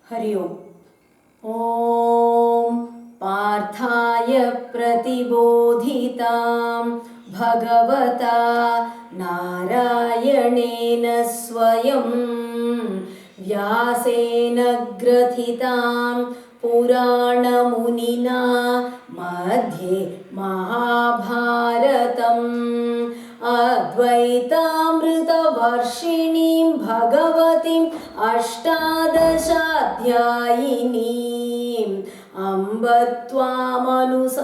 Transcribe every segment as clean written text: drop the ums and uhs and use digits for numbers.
हरि ओम्। ॐ पार्थाय प्रतिबोधितां भगवता नारायणेन स्वयं व्यासेन ग्रथितां पुराणमुनिना मध्ये महाभारतम् अद्वैतामृतवर्षिणीं भगवतीम् अष्टादशाध्यायिनीम् अम्ब त्वामनुसन्दधामि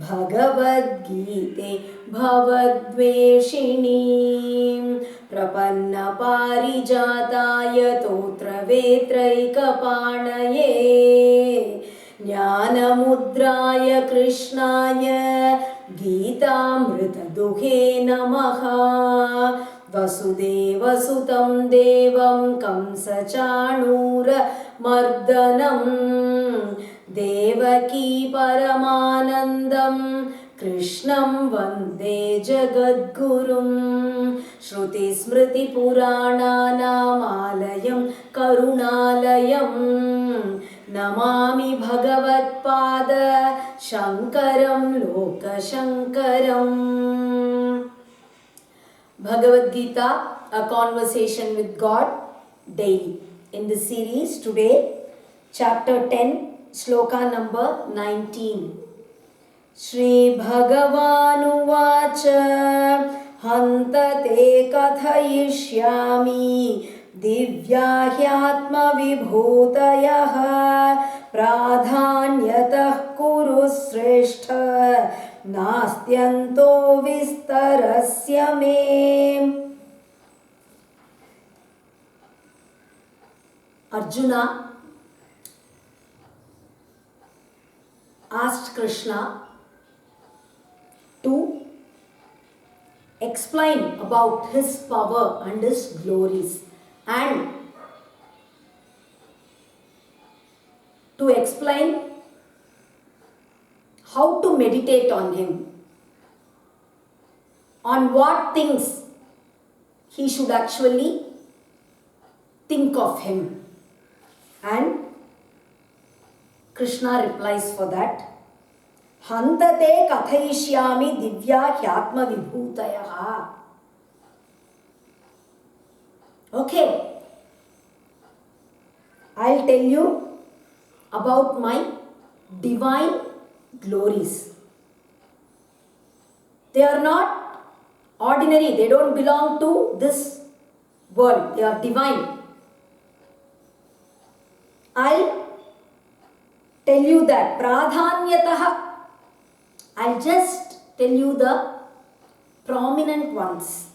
भगवद्गीते भवद्वेषिणीं प्रपन्नपारिजाताय तोत्रवेत्रैकपाणये ज्ञानमुद्राय कृष्णाय गीतामृतदुहे नमः। वसुदेवसुतं देवं कंसचाणूरमर्दनं देवकी परमानन्दं कृष्णं वन्दे जगद्गुरुं श्रुतिस्मृतिपुराणानामालयं करुणालयं नमामि भगवत्पाद शङ्करं लोकशङ्करम्। Bhagavad Gita, a conversation with God daily. In this series today, chapter 10, sloka number 19. Shri Bhagavanuvacha Hantate kathayishyami दिव्याह्यात्म विभूतयः प्राधान्यतः कुरु श्रेष्ठ नास्त्यन्तो विस्तरस्य मे। Arjuna asked Krishna to explain about his power and his glories, and to explain how to meditate on him, on what things he should actually think of him. And Krishna replies for that, Hantate kathayishyami divya hyatma vibhutayaha. Okay, I'll tell you about my divine glories. They are not ordinary, they don't belong to this world, they are divine. I'll tell you that pradhanyataha. I'll just tell you the prominent ones,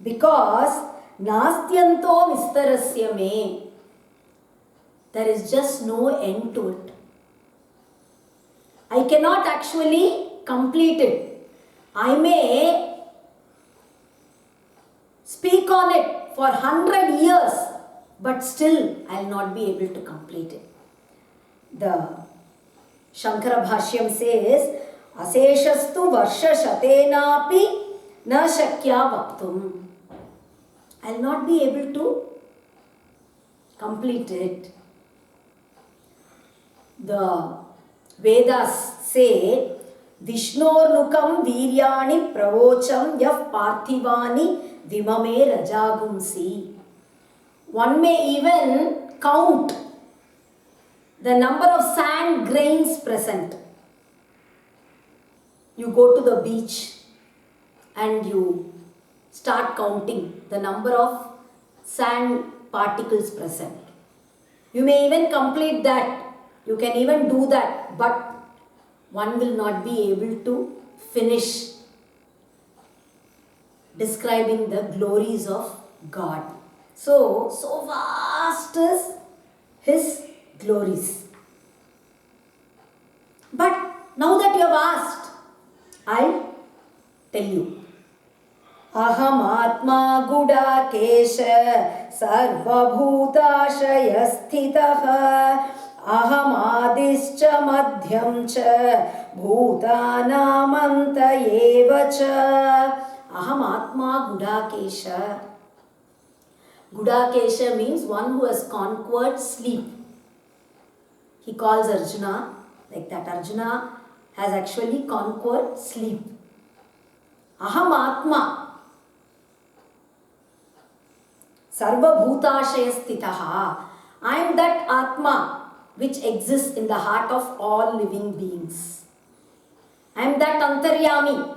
because nastyanto vistarasya me, there is just no end to it. I cannot actually complete it. I may speak on it for 100 years, but still I'll not be able to complete it. The Shankara Bhashyam says, Aseshastu varsha shatenapi na shakya vaktum. I'll not be able to complete it. The Vedas say, Vishnornukam viryani pravocham yav parthivani vimame rajagumsi. One may even count the number of sand grains present. You go to the beach and you start counting the number of sand particles present. You may even complete that. You can even do that, but one will not be able to finish describing the glories of God. So vast is His glories. But now that you have asked, I'll tell you. Aham atma gudakesha sarvabhutashaya sthitaha aham adischa madhyam cha bhutanamanta eva cha aham atma gudakesha. Gudakesha means one who has conquered sleep. He calls Arjuna like that. Arjuna has actually conquered sleep. Aham Atma. Sarva Bhutashaya Sthitaha. I am that Atma which exists in the heart of all living beings. I am that Antaryami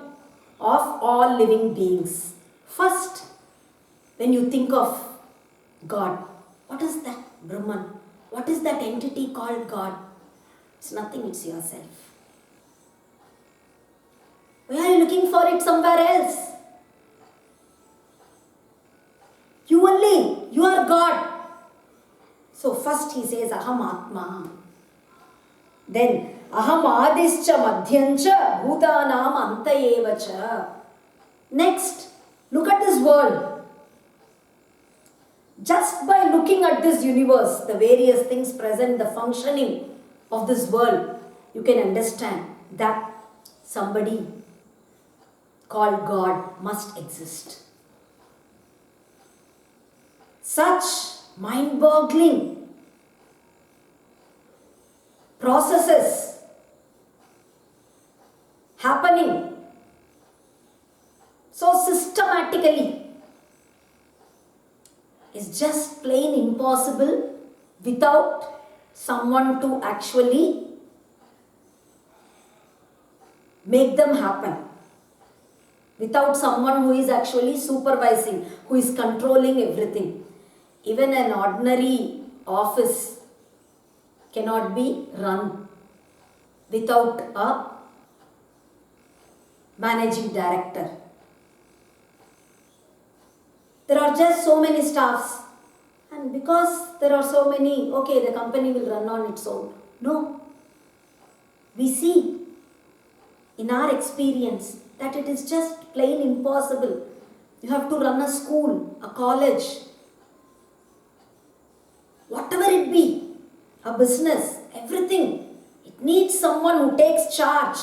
of all living beings. First, when you think of God, what is that Brahman? What is that entity called God? It's nothing, it's yourself. Why are you looking for it somewhere else? You only, you are God. So first he says Aham Atma. Then Aham Adischa Madhyancha Bhutanam Antayevacha. Next, look at this world. Just by looking at this universe, the various things present, the functioning of this world, you can understand that somebody called God must exist. Such mind-boggling processes happening so systematically is just plain impossible without someone to actually make them happen. Without someone who is actually supervising, who is controlling everything. Even an ordinary office cannot be run without a managing director. There are just so many staffs, and because there are so many, okay, the company will run on its own. No. We see in our experience that it is just plain impossible. You have to run a school, a college, whatever it be, a business, everything. It needs someone who takes charge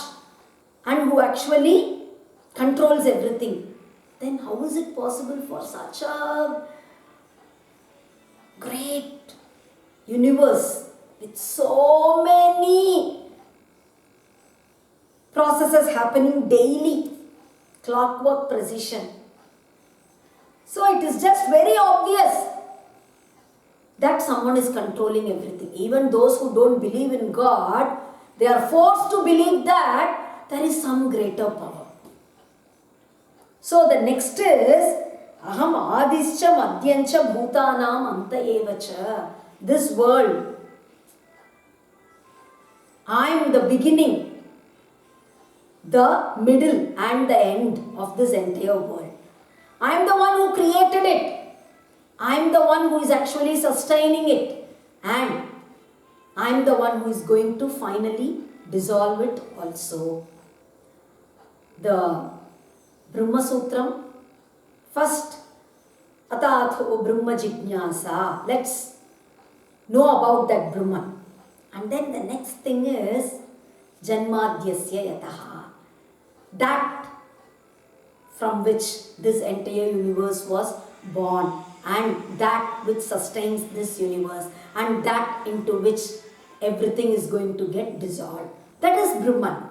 and who actually controls everything. Then how is it possible for such a great universe with so many processes happening daily, clockwork precision? So it is just very obvious that someone is controlling everything. Even those who don't believe in God, they are forced to believe that there is some greater power. So the next is Aham Adischa Madhyancha Bhutanam Antayevacha. This world, I am the beginning, the middle and the end of this entire world. I am the one who created it. I am the one who is actually sustaining it. And I am the one who is going to finally dissolve it also. The Brahma Sutram, first, Atatho Brahma Jijnasa. Let's know about that Brahman. And then the next thing is Janmadhyasya Yataha. That from which this entire universe was born, and that which sustains this universe, and that into which everything is going to get dissolved. That is Brahman.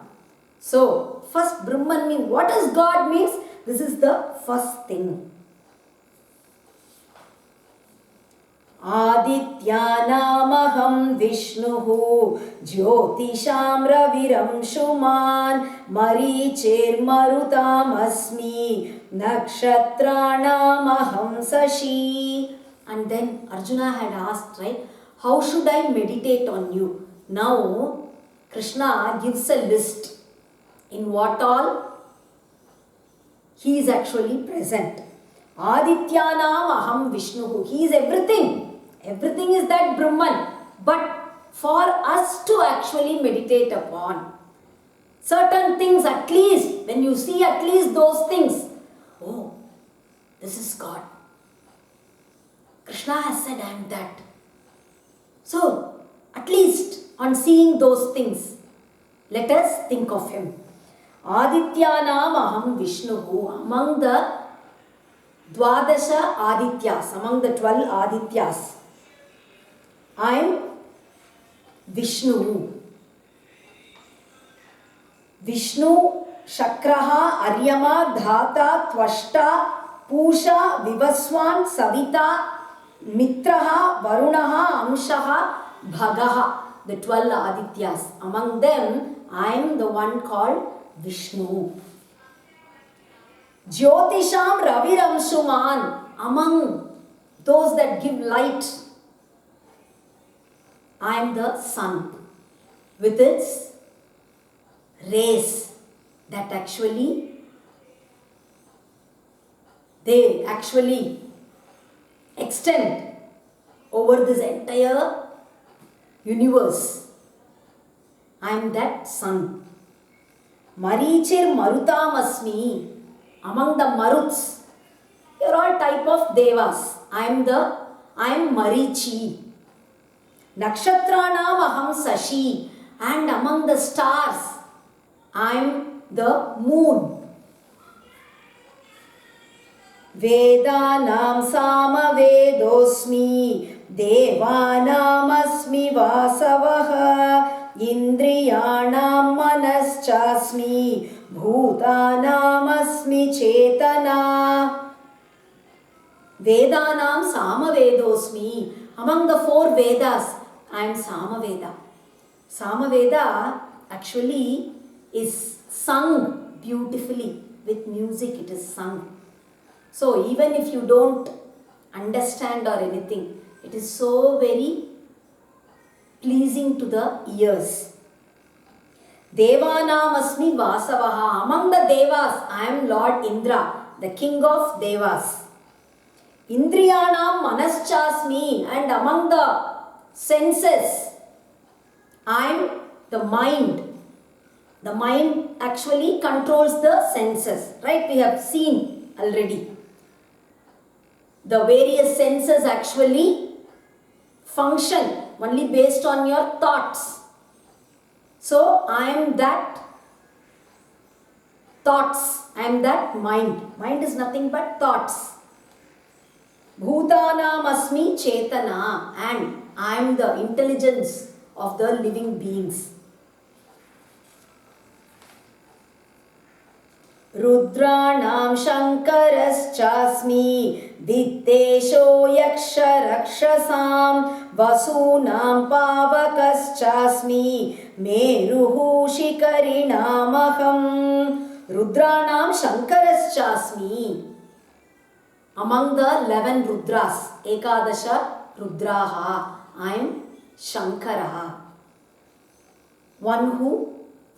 So, first Brahman means, what does God means? This is the first thing. Adityanamaham Vishnuhu Jyotisham Raviram Shuman Marichir Marutam Asmi Nakshatranamaham Sashi. And then Arjuna had asked, right, how should I meditate on you? Now Krishna gives a list in what all he is actually present. Adityanam aham Vishnuhu. He is everything. Everything is that Brahman. But for us to actually meditate upon certain things, at least, when you see at least those things, oh, this is God. Krishna has said, I am that. So, at least on seeing those things, let us think of him. Adityanam aham Vishnuhu. Among the Dwadasha Adityas, among the 12 Adityas, I am Vishnu. Vishnu, Shakraha, Aryama, Dhata, Tvashta, Pusha, Vivaswan, Savita, Mitraha, Varunaha, Amshaha, Bhagaha, the 12 Adityas. Among them, I am the one called Vishnu. Jyotisham Raviramshuman, among those that give light, I am the sun with its rays that they actually extend over this entire universe. I am that sun. Marichir Marutam among the Maruts, they are all type of devas. I am Marichi. Nakshatranam aham Sashi, and among the stars, I am the moon. Vedanam Samavedosmi, Devanam Asmi Vasavaha, Indriyanam Manaschasmi, Bhutanam Asmi Chetana. Vedanam Samavedosmi, among the 4 Vedas, I am Samaveda. Samaveda actually is sung beautifully. With music it is sung. So even if you don't understand or anything, it is so very pleasing to the ears. Devanam Asmi Vasavaha, among the Devas, I am Lord Indra, the king of Devas. Indriyanam Manaschasmi, and among the senses, I am the mind. The mind actually controls the senses, right? We have seen already. The various senses actually function only based on your thoughts. So, I am that thoughts, I am that mind. Mind is nothing but thoughts. Bhutanam Asmi Chetana, and I am the intelligence of the living beings. Rudranam Shankaraschasmi, Dittesho Yaksha Rakshasam, Vasunam Pavakaschasmi, Meruhu Shikarinamaham. Rudranam Shankaraschasmi, among the 11 Rudras, Ekadasha Rudraha, I am Shankaraha, one who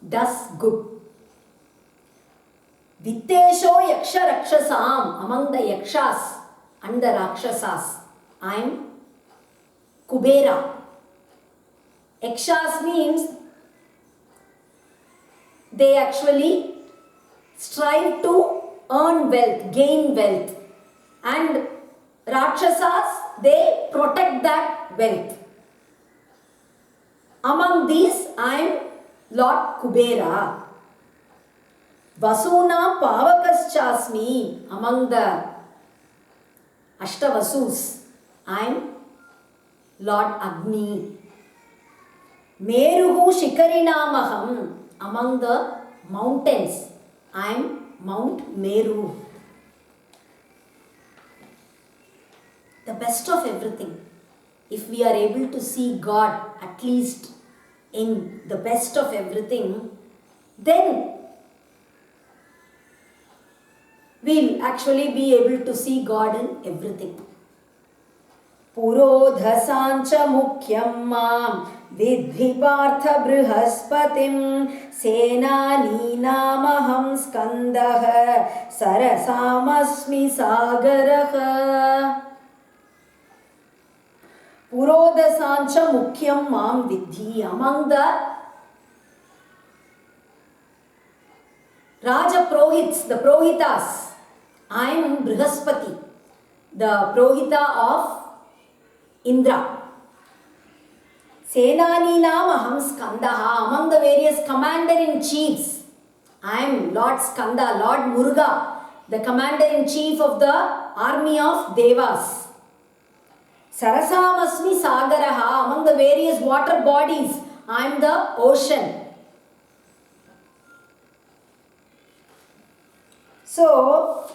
does good. Vittesho Yaksha Rakshasam, among the Yakshas and the Rakshasas, I am Kubera. Yakshas means they actually strive to earn wealth, gain wealth. And Rakshasas, they protect that wealth. Among these, I am Lord Kubera. Vasuna Pavakaschasmi, among the Ashtavasus, I am Lord Agni. Meruhu Shikarinamaham, among the mountains, I am Mount Meru. The best of everything. If we are able to see God at least in the best of everything, then we'll actually be able to see God in everything. Purodhasancha mukhyam mam vidhi partha brihaspatim senani namaham skandah sarasamasmi sagaraha. Purodhasancha mukhyam mam vidhi, among the Raja Prohits, the Prohitas, I am Brihaspati, the Prohita of Indra. Senani Nam Aham Skandaha, among the various commander-in-chiefs, I am Lord Skanda, Lord Muruga, the commander-in-chief of the army of Devas. Sarasamasmi Sagaraha, among the various water bodies, I am the ocean. So,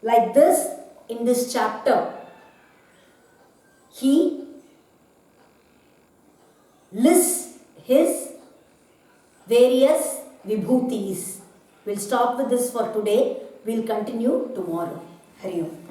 like this, in this chapter, he lists his various vibhutis. We'll stop with this for today. We'll continue tomorrow. Hari Om.